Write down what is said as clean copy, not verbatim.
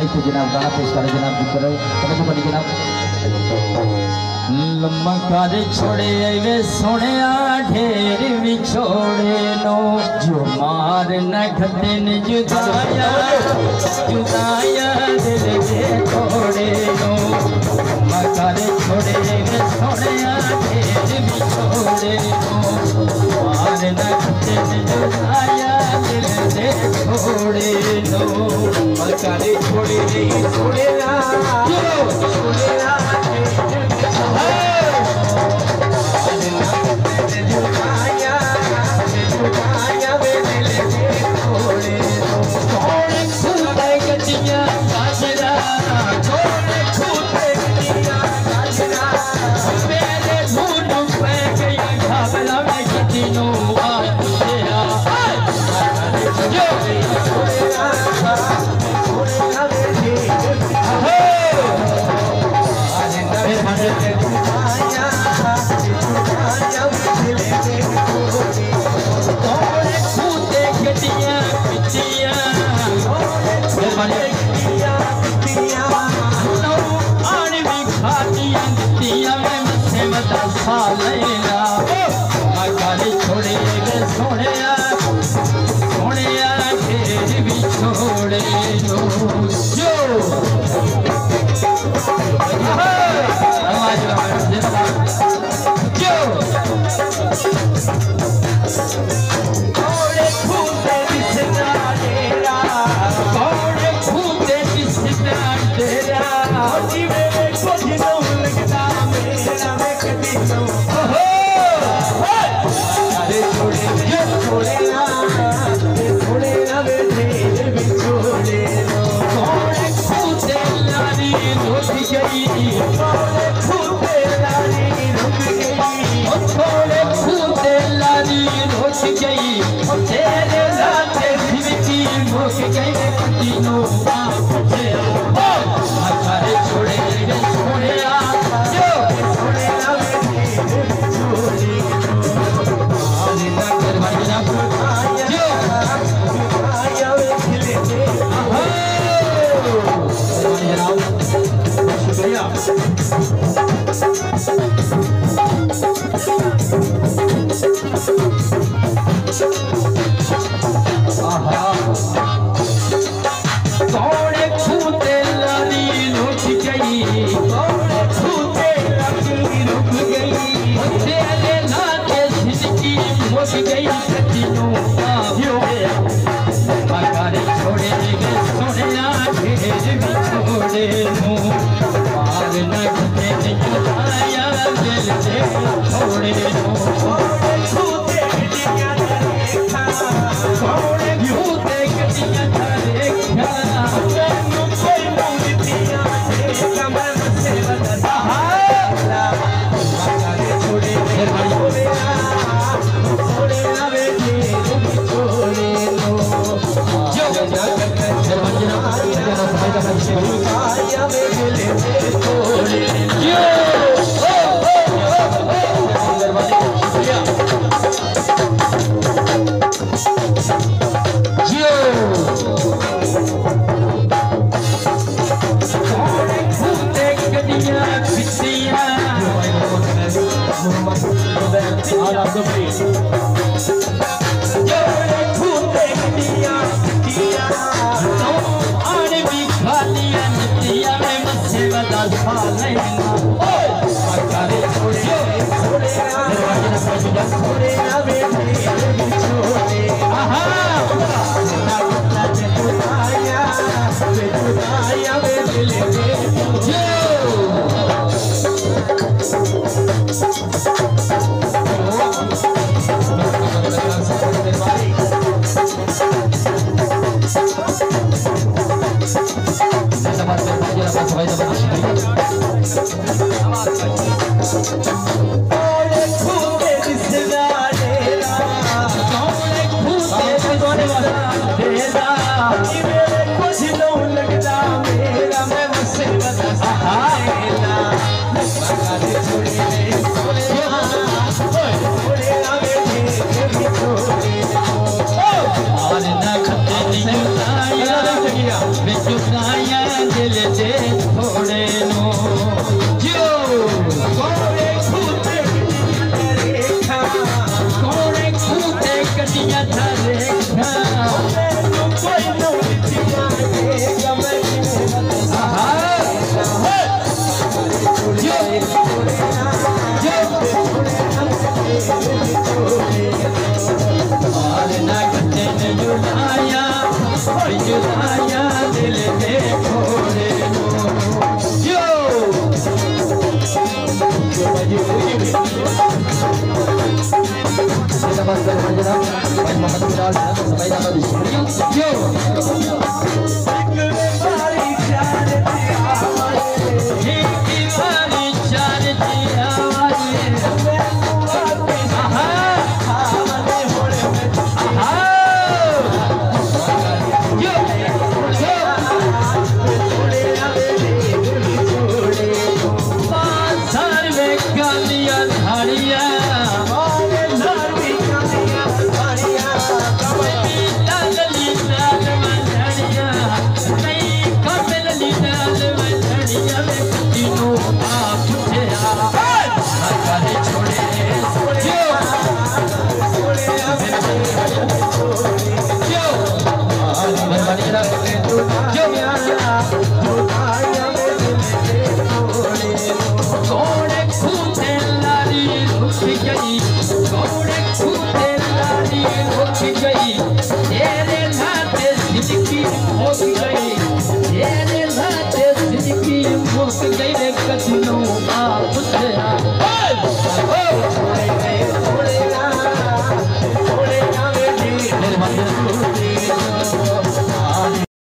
फरमाइश थे जनाब गाना पेश करें जनाब जिक्र तवज्जो करें जनाब। लम्मा कर छोड़े वे सोने ढेर विछोड़े नो जो मार न घटन जुदाया जुदाया दिल के थोड़े नो। लम्मा कर छोड़े वे सोने ढेर विछोड़े नो मार न घटन जुदाया दिल के थोड़े नो। लम्मा कर छोड़े वे सोने छोड़े सोने सोने ढेर भी छोड़े नो जो दिल दे थोड़े नो जो कोड़े खूटे कटिया धरेखा कोई नो जुदाया दिल दे थोड़े नो जो जो